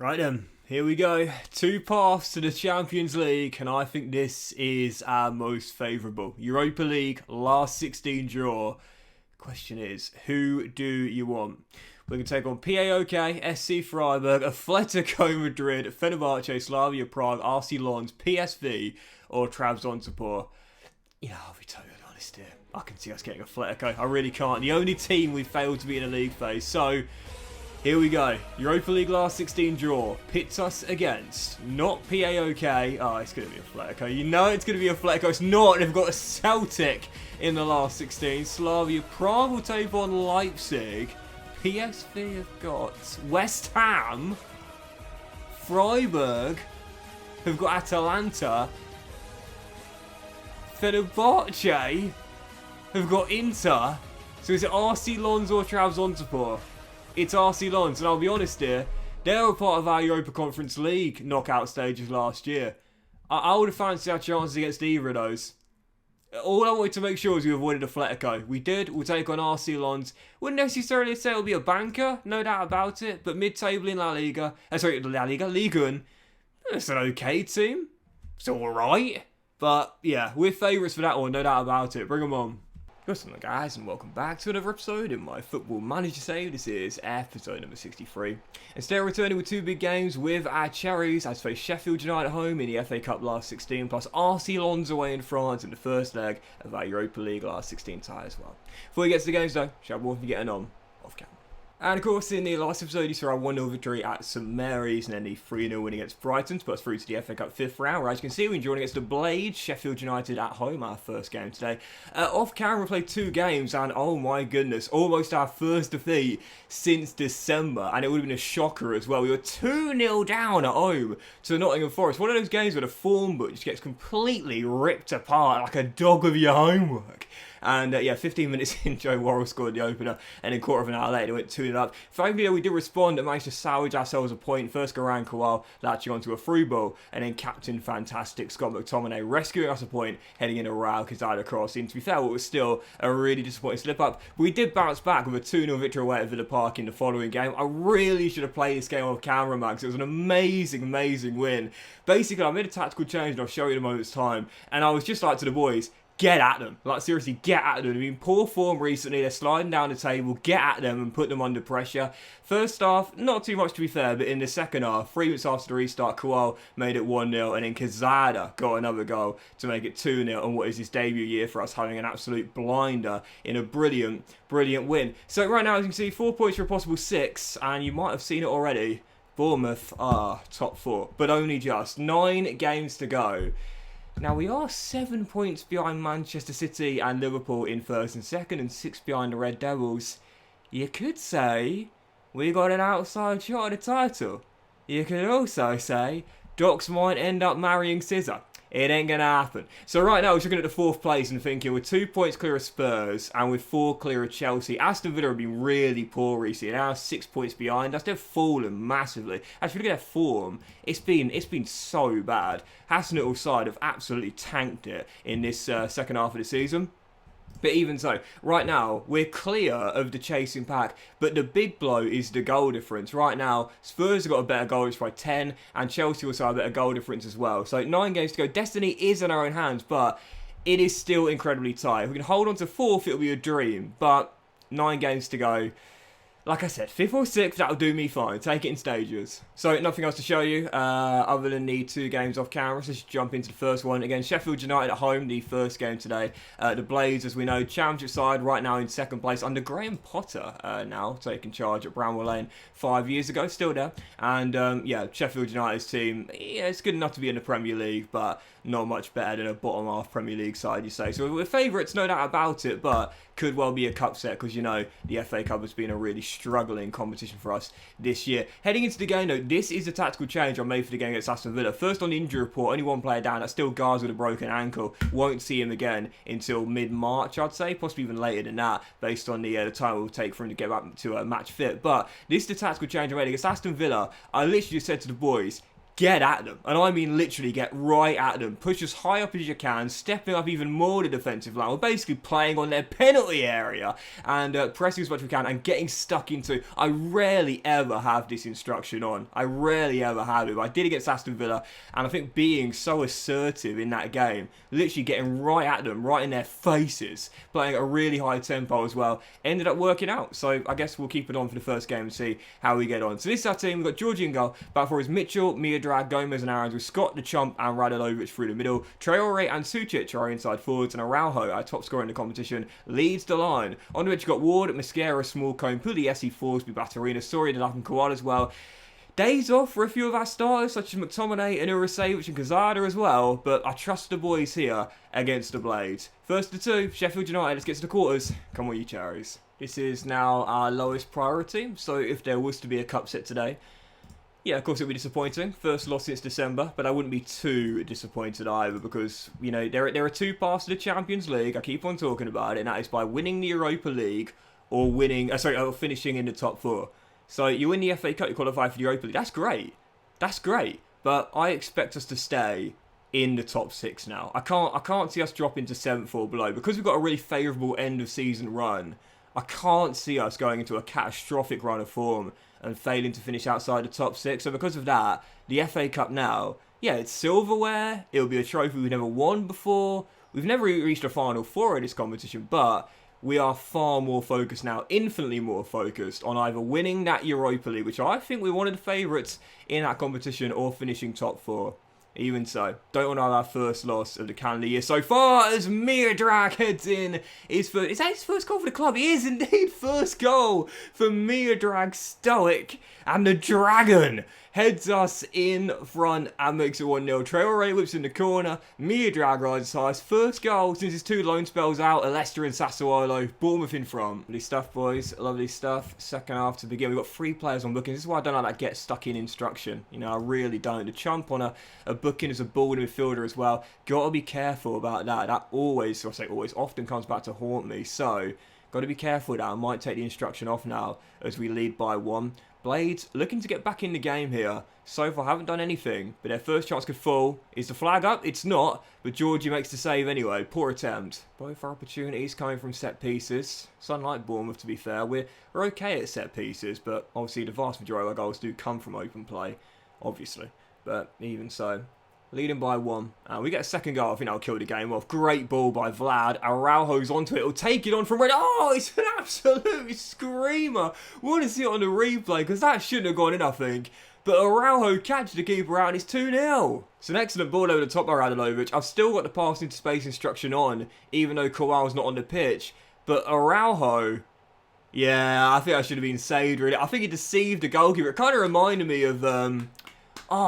Right then, here we go. Two paths to the Champions League, and I think this is our most favourable. Europa League, last 16 draw. Question is, who do you want? We can take on PAOK, SC Freiburg, Atletico Madrid, Fenerbahce, Slavia Prague, RC Lens, PSV, or Trabzonspor. Yeah, I'll be totally honest here. I can see us getting Atletico. I really can't. The only team we failed to beat in a league phase. So, here we go. Europa League last 16 draw. Pits us against not PAOK. Oh, it's going to be Atletico. You know it's going to be Atletico. It's not. They've got a Celtic in the last 16. Slavia Prague will take on Leipzig. PSV have got West Ham. Freiburg have got Atalanta. Fenerbahce have got Inter. So is it RC Lens or Trabzonspor? It's RC Lens, and I'll be honest here, they were part of our Europa Conference League knockout stages last year. I would have fancied our chances against either of those. All I wanted to make sure is we avoided Atletico. We did. We'll take on RC Lens. Wouldn't necessarily say it'll be a banker, no doubt about it, but mid-table in La Liga, Liga 1, it's an okay team. It's alright. But yeah, we're favourites for that one, no doubt about it. Bring them on. What's up guys, and welcome back to another episode in my Football Manager save. This is episode number 63. And today we're returning with two big games with our Cherries as face Sheffield United at home in the FA Cup last 16, plus RC Lens away in France in the first leg of our Europa League last 16 tie as well. Before we get to the games though, shall we getting on off camera. And of course, in the last episode, you saw our 1-0 victory at St Mary's and then the 3-0 win against Brighton to put us through to the FA Cup 5th round, where as you can see, we're enjoying against the Blades, Sheffield United at home, our first game today. Off camera, we played two games, and oh my goodness, almost our first defeat since December, and it would have been a shocker as well. We were 2-0 down at home to Nottingham Forest. One of those games where the form book just gets completely ripped apart like a dog of your homework. And yeah, 15 minutes in, Joe Worrell scored the opener, and then quarter of an hour later, it went 2-0 up. Thankfully, we did respond and managed to salvage ourselves a point. First, Garan Kowal latching onto a through ball, and then Captain Fantastic Scott McTominay rescuing us a point, heading in a Raul Quezada cross. And to be fair, it was still a really disappointing slip up. We did bounce back with a 2-0 victory away at Villa Park in the following game. I really should have played this game off camera, man, because it was an amazing, amazing win. Basically, I made a tactical change, and I'll show you in a moment's time. And I was just like to the boys, get at them. Like, seriously, get at them. They've been poor form recently. They're sliding down the table. Get at them and put them under pressure. First half, not too much to be fair, but in the second half, 3 minutes after the restart, Kowal made it 1-0, and then Quezada got another goal to make it 2-0 on what is his debut year for us, having an absolute blinder in a brilliant, brilliant win. So right now, as you can see, 4 points for a possible 6, and you might have seen it already. Bournemouth are top 4, but only just 9 games to go. Now, we are 7 points behind Manchester City and Liverpool in first and second, and 6 behind the Red Devils. You could say we got an outside shot at the title. You could also say Docs might end up marrying Scissor. It ain't going to happen. So right now, we're looking at the 4th place and thinking we're 2 points clear of Spurs and we're 4 clear of Chelsea. Aston Villa have been really poor recently. Now 6 points behind us. They've fallen massively. Actually, look at their form. It's been so bad. Hasenhüttl's side have absolutely tanked it in this second half of the season. But even so, right now, we're clear of the chasing pack, but the big blow is the goal difference. Right now, Spurs have got a better goal difference by 10, and Chelsea also have a better goal difference as well. So 9 games to go. Destiny is in our own hands, but it is still incredibly tight. If we can hold on to 4th, it'll be a dream, but 9 games to go. Like I said, 5th or 6th, that'll do me fine. Take it in stages. So, nothing else to show you other than the 2 games off camera. So, let's jump into the first one. Again, Sheffield United at home, the first game today. The Blades, as we know, championship side, right now in 2nd place under Graham Potter now, taking charge at Bramwell Lane 5 years ago, still there. And, yeah, Sheffield United's team, yeah, it's good enough to be in the Premier League, but not much better than a bottom half Premier League side, you say. So, we're favourites, no doubt about it, but could well be a cup set, because, you know, the FA Cup has been a really struggling competition for us this year. Heading into the game, though, this is a tactical change I made for the game against Aston Villa. First on the injury report, only 1 player down. That's still Gars with a broken ankle. Won't see him again until mid-March, I'd say. Possibly even later than that, based on the time it will take for him to get back to match fit. But this is the tactical change I made against Aston Villa. I literally just said to the boys, get at them. And I mean literally get right at them. Push as high up as you can, stepping up even more the defensive line. We're basically playing on their penalty area and pressing as much as we can and getting stuck into. I rarely ever have this instruction on. I rarely ever have it. But I did against Aston Villa, and I think being so assertive in that game, literally getting right at them, right in their faces, playing at a really high tempo as well, ended up working out. So I guess we'll keep it on for the first game and see how we get on. So this is our team. We've got Georgie in goal. Back for is Mitchell, Miodrag, Gomez and Aarons with Scott, the Chump and Radulovic through the middle. Traore and Sucic are our inside forwards, and Araujo, our top scorer in the competition, leads the line. On the bench you've got Ward, Mosquera, Smallcombe, Pugliese, Forsby, Batterina, Soria, Delap and Kawada as well. Days off for a few of our starters, such as McTominay and Urasevic and Kazada as well, but I trust the boys here against the Blades. First to two, Sheffield United, let's get to the quarters. Come on, you cherries. This is now our lowest priority, so if there was to be a cup set today, yeah, of course it would be disappointing. First loss since December, but I wouldn't be too disappointed either because, you know, there are two paths to the Champions League. I keep on talking about it, and that is by winning the Europa League or or finishing in the top four. So you win the FA Cup, you qualify for the Europa League. That's great. That's great. But I expect us to stay in the top six now. I can't see us dropping to 7th or below because we've got a really favourable end of season run. I can't see us going into a catastrophic run of form and failing to finish outside the top six. So because of that, the FA Cup now, yeah, it's silverware. It'll be a trophy we've never won before. We've never reached a Final Four in this competition, but we are far more focused now, infinitely more focused on either winning that Europa League, which I think we're one of the favourites in that competition, or finishing top four. Even so, don't want to have our first loss of the calendar year so far as Miodrag heads in. Is that his first goal for the club? It is indeed first goal for Miodrag Stoic. And the Dragon heads us in front and makes it 1-0. Traore whips in the corner. Miodrag rises high. First goal since his 2 loan spells out at Leicester and Sassuolo. Bournemouth in front. Lovely stuff, boys. Lovely stuff. Second half to begin. We've got 3 players on bookings. This is why I don't like that get stuck in instruction. You know, I really don't. The Chump on a booking as a ball midfielder as well. Got to be careful about that. That always, I say always, often comes back to haunt me. So, got to be careful with that. I might take the instruction off now as we lead by 1. Blades looking to get back in the game here. So far haven't done anything, but their first chance could fall. Is the flag up? It's not, but Georgie makes the save anyway. Poor attempt. Both our opportunities coming from set pieces. So unlike Bournemouth, to be fair, we're okay at set pieces, but obviously the vast majority of our goals do come from open play, obviously. But even so, leading by 1. We get a second goal. I think that'll kill the game off. Great ball by Vlad. Araujo's onto it. He'll take it on from Red. Oh, it's an absolute screamer. Want to see it on the replay because that shouldn't have gone in, I think. But Araujo catches the keeper out and it's 2-0. It's an excellent ball over the top by Radulovic. I've still got the pass into space instruction on, even though Kowal's not on the pitch. But Araujo, yeah, I think I should have been saved, really. I think he deceived the goalkeeper. It kind of reminded me of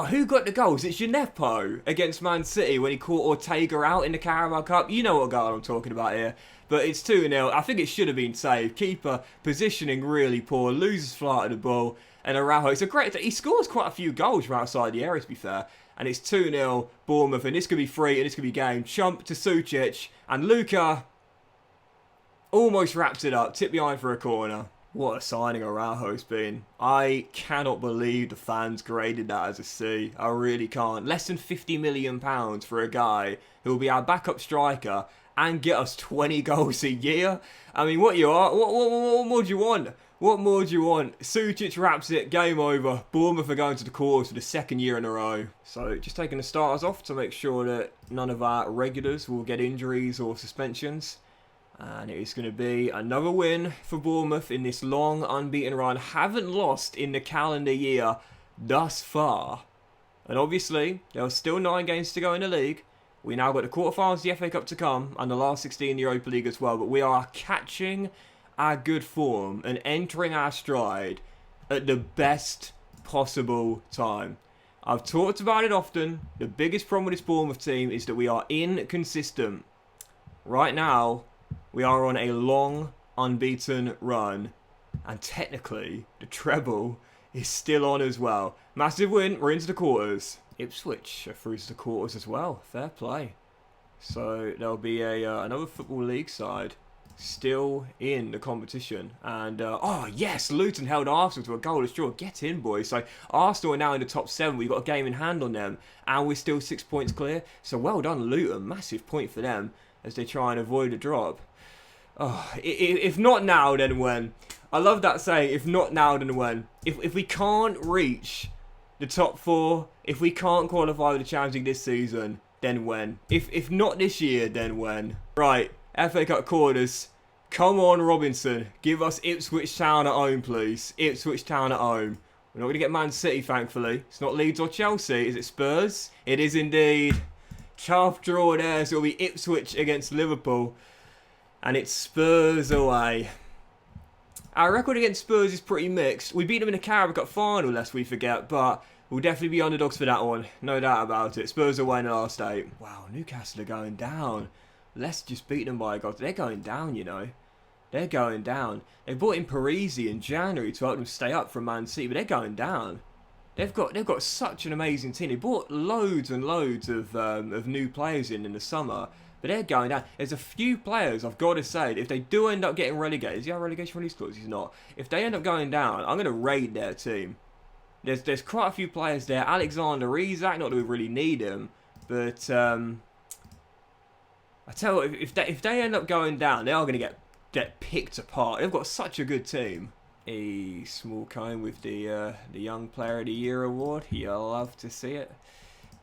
who got the goals? It's Gineppo against Man City when he caught Ortega out in the Carabao Cup. You know what goal I'm talking about here. But it's 2-0. I think it should have been saved. Keeper positioning really poor. Loses flight of the ball. And Araujo, it's a great... He scores quite a few goals from outside the area, to be fair. And it's 2-0 Bournemouth. And this could be free and this could be game. Chump to Sucic. And Luka almost wraps it up. Tip behind for a corner. What a signing Araujo's been. I cannot believe the fans graded that as a C. I really can't. Less than £50 million for a guy who will be our backup striker and get us 20 goals a year. I mean, what more do you want? What more do you want? Sucic wraps it, game over. Bournemouth are going to the quarters for the 2nd year in a row. So just taking the starters off to make sure that none of our regulars will get injuries or suspensions. And it is going to be another win for Bournemouth in this long unbeaten run. Haven't lost in the calendar year thus far. And obviously, there are still 9 games to go in the league. We now got the quarterfinals of the FA Cup to come and the last 16 in the Europa League as well. But we are catching our good form and entering our stride at the best possible time. I've talked about it often. The biggest problem with this Bournemouth team is that we are inconsistent. Right now, we are on a long, unbeaten run. And technically, the treble is still on as well. Massive win. We're into the quarters. Ipswich are through to the quarters as well. Fair play. So, there'll be another Football League side still in the competition. And, oh yes, Luton held Arsenal to a goalless draw. Get in, boys. So Arsenal are now in the top 7. We've got a game in hand on them. And we're still 6 points clear. So well done, Luton. Massive point for them as they try and avoid a drop. Oh, if not now, then when? I love that saying, if not now, then when? If we can't reach the top 4, if we can't qualify for the Champions League this season, then when? If not this year, then when? Right, FA Cup quarters. Come on, Robinson. Give us Ipswich Town at home, please. Ipswich Town at home. We're not going to get Man City, thankfully. It's not Leeds or Chelsea. Is it Spurs? It is indeed. Tough draw there, so it'll be Ipswich against Liverpool. And it's Spurs away. Our record against Spurs is pretty mixed. We beat them in the Carabao Cup final, lest we forget, but we'll definitely be underdogs for that one. No doubt about it. Spurs away in the last 8. Wow, Newcastle are going down. Let's just beat them by a goal. They're going down, you know. They're going down. They brought in Parisi in January to help them stay up from Man City, but they're going down. They've got such an amazing team. They brought loads and loads of new players in the summer. But they're going down. There's a few players, I've got to say, that if they do end up getting relegated, is he on relegation release clause? He's not. If they end up going down, I'm going to raid their team. There's quite a few players there. Alexander Isak, not that we really need him, but I tell you, if they end up going down, they are going to get picked apart. They've got such a good team. A small cone with the Young Player of the Year award. You'll love to see it.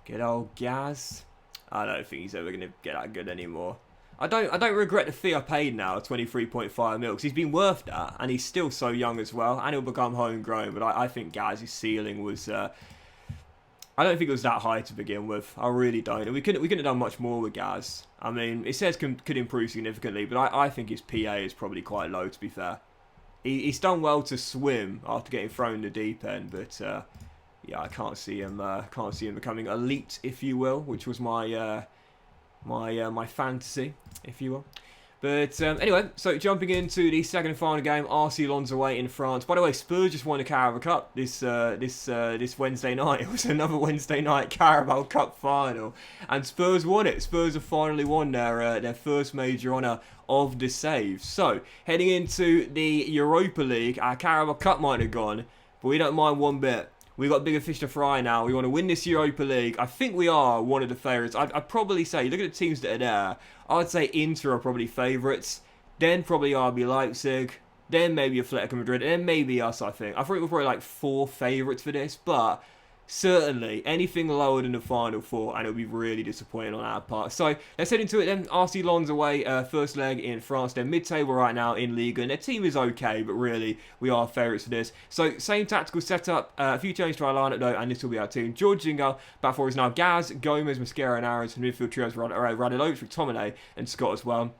Good old Gaz. I don't think he's ever going to get that good anymore. I don't regret the fee I paid now, 23.5 mil, because he's been worth that, and he's still so young as well, and he'll become homegrown. But I think Gaz's ceiling was, I don't think it was that high to begin with. I really don't. And we couldn't have done much more with Gaz. I mean, it says could improve significantly, but I think his PA is probably quite low, to be fair. He's done well to swim after getting thrown in the deep end, but yeah, I can't see him becoming elite, if you will, which was my my fantasy, if you will. But anyway, so jumping into the second and final game, RC Lens away in France. By the way, Spurs just won the Carabao Cup this Wednesday night. It was another Wednesday night Carabao Cup final, and Spurs won it. Spurs have finally won their first major honour of the save. So heading into the Europa League, our Carabao Cup might have gone, but we don't mind one bit. We've got bigger fish to fry now. We want to win this Europa League. I think we are one of the favourites. I'd probably say, look at the teams that are there. I'd say Inter are probably favourites. Then probably RB Leipzig. Then maybe Atletico Madrid. And then maybe us, I think. I think we're probably like 4 favourites for this. But certainly, anything lower than the final 4, and it'll be really disappointing on our part. So, let's head into it then. RC Lens away, first leg in France. They're mid-table right now in Ligue 1. Their team is okay, but really, we are favourites for this. So, same tactical setup. A few changes to our lineup, though, and this will be our team. George Zingal, back four is now Gaz, Gomez, Mosquera, and Aarons. And midfield trios, Radulovic, McTominay, and Scott as well.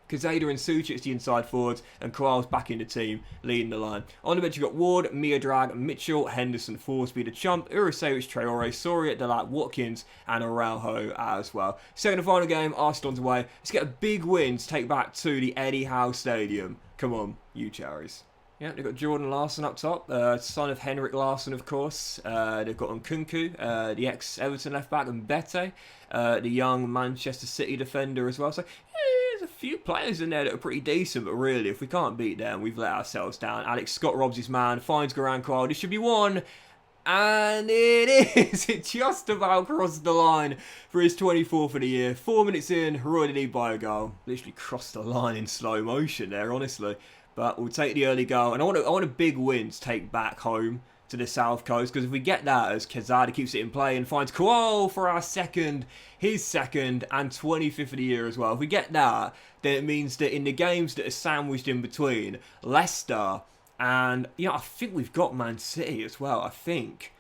Kazeda and Sucic, the inside forwards, and Koal's back in the team, leading the line. On the bench, you've got Ward, Mia-Drag, Mitchell, Henderson, Forsby, the Chump, Urisevic, Traore, Soria, Delat, Watkins, and Araujo as well. Second and final game, Arsenal's away. Let's get a big win to take back to the Eddie Howe Stadium. Come on, you cherries. Yeah, they've got Jordan Larson up top, son of Henrik Larsson, of course. They've got Nkunku, the ex-Everton left-back, and Bete, the young Manchester City defender as well. So, there's a few players in there that are pretty decent, but really, if we can't beat them, we've let ourselves down. Alex Scott robs his man, finds Garang Koal. This should be one. And it is. It just about crossed the line for his 24th of the year. 4 minutes in, Roy Didi by a goal. Literally crossed the line in slow motion there, honestly. But we'll take the early goal. And I want a big win to take back home to the South Coast, because if we get that, as Quezada keeps it in play and finds Koal for our second, his second, and 25th of the year as well. If we get that, then it means that in the games that are sandwiched in between, Leicester and, you know, I think we've got Man City as well, I think,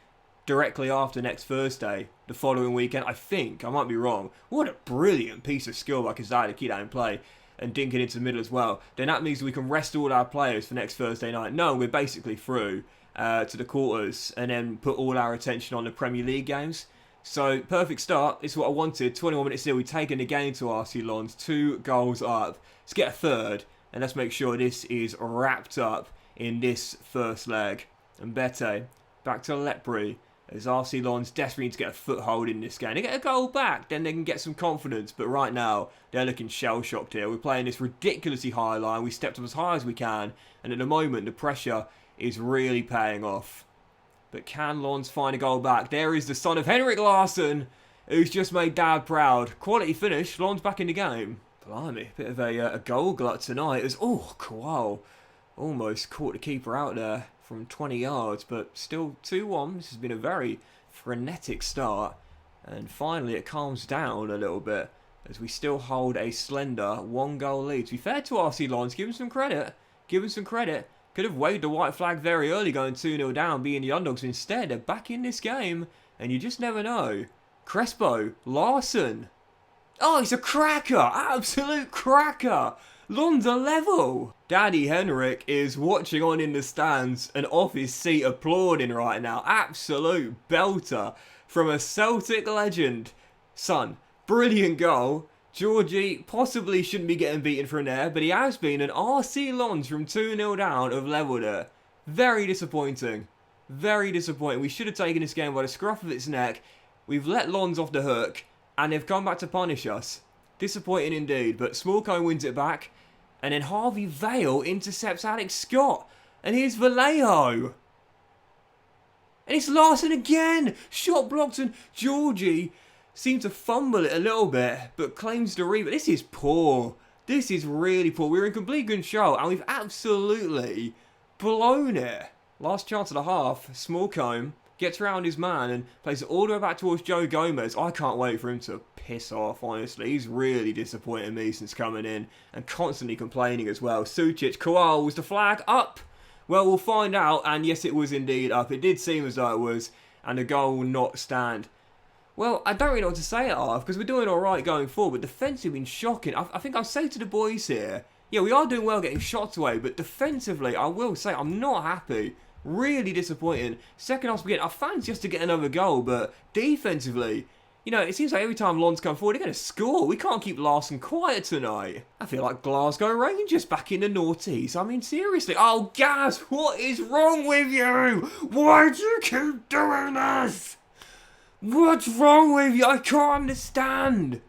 directly after next Thursday, the following weekend, I think, I might be wrong. What a brilliant piece of skill by Quezada to keep that in play and dink it into the middle as well. Then that means we can rest all our players for next Thursday night. No, we're basically through to the quarters, and then put all our attention on the Premier League games. So, perfect start. This is what I wanted. 21 minutes in, we've taken the game to RC Lens. 2 goals up. Let's get a third, and let's make sure this is wrapped up in this first leg. And Bete, back to Lepri. As RC Lens desperately need to get a foothold in this game. They get a goal back, then they can get some confidence. But right now, they're looking shell-shocked here. We're playing this ridiculously high line. We stepped up as high as we can. And at the moment, the pressure is really paying off. But can Lens find a goal back? There is the son of Henrik Larsson, who's just made Dad proud. Quality finish. Lens back in the game. Blimey, bit of a goal glut tonight. It was, oh, Kowal almost caught the keeper out there from 20 yards, but still 2-1. This has been a very frenetic start, and finally it calms down a little bit as we still hold a slender 1-goal lead. To be fair to RC Lens, give him some credit. Give him some credit. Could have waved the white flag very early going 2-0 down, being the underdogs. Instead, they're back in this game, and you just never know. Crespo, Larsson. Oh, he's a cracker! Absolute cracker! Lens are level! Daddy Henrik is watching on in the stands and off his seat applauding right now. Absolute belter from a Celtic legend. Son, brilliant goal. Georgie possibly shouldn't be getting beaten from there, but he has been, an RC Lens from 2-0 down have levelled it. Very disappointing. Very disappointing. We should have taken this game by the scruff of its neck. We've let Lens off the hook, and they've come back to punish us. Disappointing indeed, but Smallcombe wins it back. And then Harvey Vale intercepts Alex Scott. And here's Vallejo. And it's Larsson again. Shot blocked, and Georgie seemed to fumble it a little bit, but claims the rebound. This is poor. This is really poor. We're in complete control, and we've absolutely blown it. Last chance of the half. Smallcombe gets around his man and plays it all the way back towards Joe Gomez. I can't wait for him to piss off, honestly. He's really disappointed me since coming in and constantly complaining as well. Sucic, Kowal, was the flag up? Well, we'll find out, and yes, it was indeed up. It did seem as though it was, and the goal will not stand. Well, I don't really know what to say at half, because we're doing alright going forward, but defensively been shocking. I think I'll say to the boys here, yeah, we are doing well getting shots away, but defensively, I will say, I'm not happy. Really disappointing. Second half beginning, our fans just to get another goal, but defensively, you know, it seems like every time Lens come forward, they're going to score. We can't keep Larsson quiet tonight. I feel like Glasgow Rangers back in the noughties. I mean, seriously. Oh, Gaz, what is wrong with you? Why do you keep doing this? What's wrong with you? I can't understand.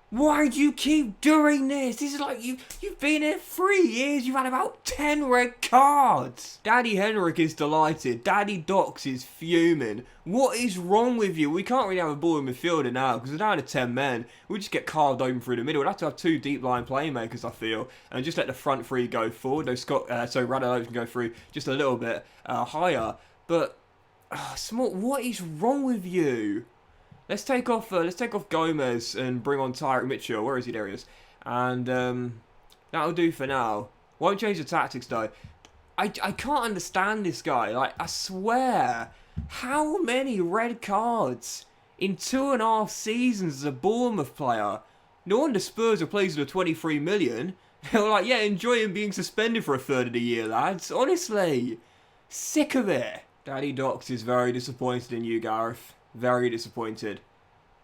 Why do you keep doing this? This is like you've been here 3 years. You've had about 10 red cards. Daddy Henrik is delighted. Daddy Docs is fuming. What is wrong with you? We can't really have a ball in midfielder now because we're down to 10 men. We just get carved open through the middle. We'd have to have 2 deep line playmakers, I feel, and just let the front 3 go forward. Those Radelovic can go through just a little bit higher. But Small, what is wrong with you? Let's take off Gomez and bring on Tyrick Mitchell. Where is he? There he is. And that'll do for now. Won't change the tactics though. I can't understand this guy. Like, I swear, how many red cards in 2.5 seasons as a Bournemouth player? No wonder Spurs are plays with 23 million. They were like, yeah, enjoy him being suspended for a third of the year, lads. Honestly, sick of it. Daddy Docs is very disappointed in you, Gareth. Very disappointed.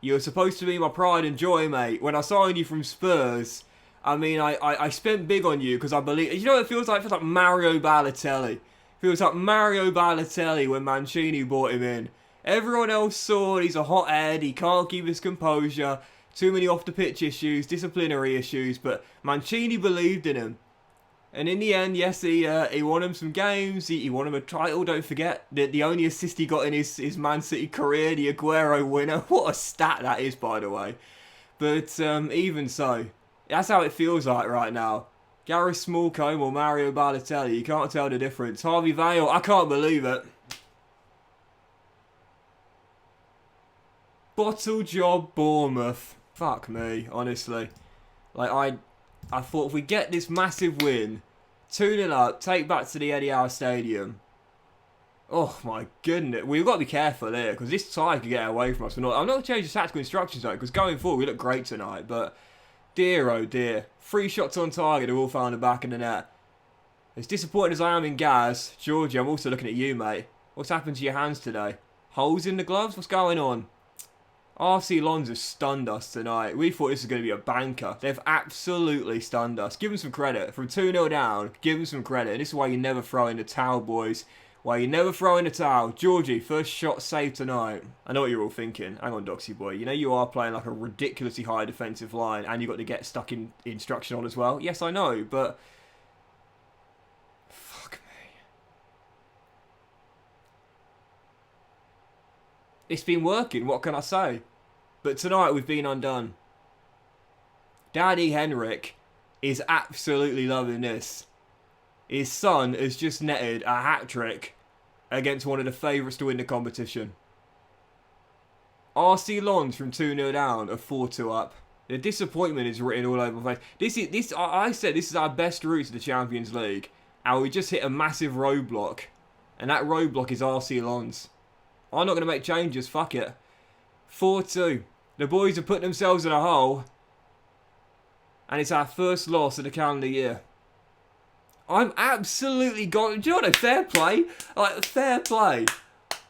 You were supposed to be my pride and joy, mate. When I signed you from Spurs, I mean, I spent big on you because I believe... You know what it feels like? It feels like Mario Balotelli. It feels like Mario Balotelli when Mancini brought him in. Everyone else saw he's a hothead, he can't keep his composure, too many off-the-pitch issues, disciplinary issues, but Mancini believed in him. And in the end, yes, he won him some games. He won him a title. Don't forget that the only assist he got in his Man City career, the Aguero winner. What a stat that is, by the way. But even so, that's how it feels like right now. Gareth Smallcombe or Mario Balotelli, you can't tell the difference. Harvey Vale, I can't believe it. Bottle job Bournemouth. Fuck me, honestly. Like, I thought if we get this massive win, 2-0 up, take back to the Etihad Stadium. Oh my goodness, we've got to be careful here because this tie could get away from us. I'm not going to change the tactical instructions though, because going forward we look great tonight. But dear oh dear, 3 shots on target are all found the back of the net. As disappointed as I am in Gaz, Georgie, I'm also looking at you, mate. What's happened to your hands today? Holes in the gloves? What's going on? RC Lens has stunned us tonight. We thought this was going to be a banker. They've absolutely stunned us. Give them some credit. From 2-0 down, give them some credit. And this is why you never throw in the towel, boys. Why you never throw in the towel. Georgie, first shot saved tonight. I know what you're all thinking. Hang on, Doxy boy. You know you are playing like a ridiculously high defensive line and you got to get stuck in instruction on as well. Yes, I know, but... Fuck me. It's been working, what can I say? But tonight we've been undone. Daddy Henrik is absolutely loving this. His son has just netted a hat-trick against one of the favourites to win the competition. RC Lons from 2-0 down are 4-2 up. The disappointment is written all over my face. I said this is our best route to the Champions League. And we just hit a massive roadblock. And that roadblock is RC Lons. I'm not going to make changes, fuck it. 4-2. The boys have put themselves in a hole. And it's our first loss of the calendar year. I'm absolutely gone. Do you know what? Fair play. Like, fair play.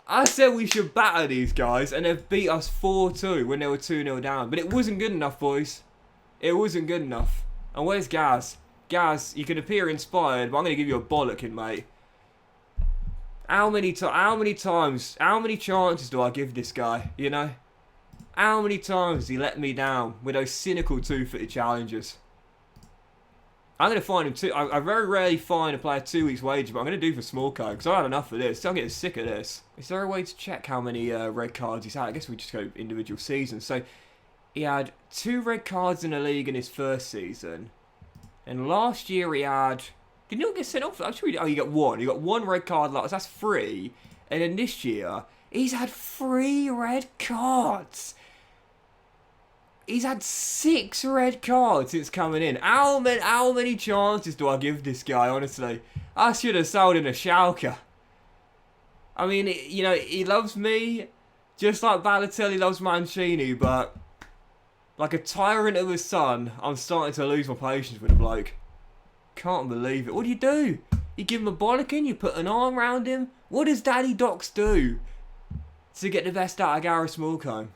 I said we should batter these guys, and they've beat us 4-2 when they were 2-0 down. But it wasn't good enough, boys. It wasn't good enough. And where's Gaz? Gaz, you can appear inspired, but I'm going to give you a bollocking, mate. How many chances do I give this guy, you know? How many times has he let me down with those cynical two-footed challenges? I'm going to find him too. I very rarely find a player 2 weeks' wages, but I'm going to do for Smallco because I had enough of this. I'm getting sick of this. Is there a way to check how many red cards he's had? I guess we just go individual seasons. So he had 2 red cards in the league in his first season, and last year he had. Did he not get sent off? Actually, oh, he got 1. He got 1 red card last. That's 3, and then this year he's had 3 red cards. He's had 6 red cards since coming in. How many chances do I give this guy, honestly? I should have sold in a Schalke. I mean, you know, he loves me just like Balotelli loves Mancini, but like a tyrant of a son, I'm starting to lose my patience with the bloke. Can't believe it. What do? You give him a bollocking? You put an arm around him? What does Daddy Dox do to get the best out of Gareth Smallcombe?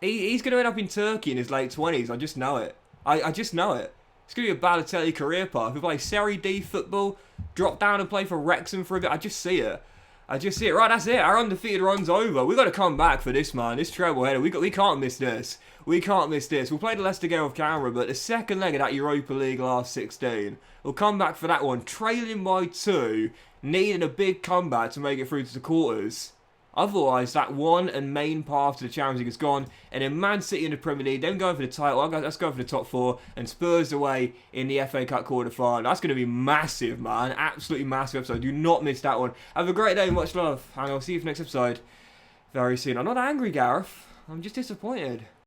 He's going to end up in Turkey in his late 20s. I just know it. I just know it. It's going to be a Balotelli career path. He'll play Serie D football, drop down and play for Wrexham for a bit. I just see it. Right, that's it. Our undefeated run's over. We've got to come back for this, man. This treble header. We can't miss this. We can't miss this. We'll play the Leicester game off camera, but the second leg of that Europa League last 16, we'll come back for that one. Trailing by 2, needing a big comeback to make it through to the quarters. Otherwise, that one and main path to the Champions League is gone. And then Man City in the Premier League, them going for the title. Let's go for the top 4. And Spurs away in the FA Cup quarter-final. That's going to be massive, man. Absolutely massive episode. Do not miss that one. Have a great day. Much love. And I'll see you for the next episode very soon. I'm not angry, Gareth. I'm just disappointed.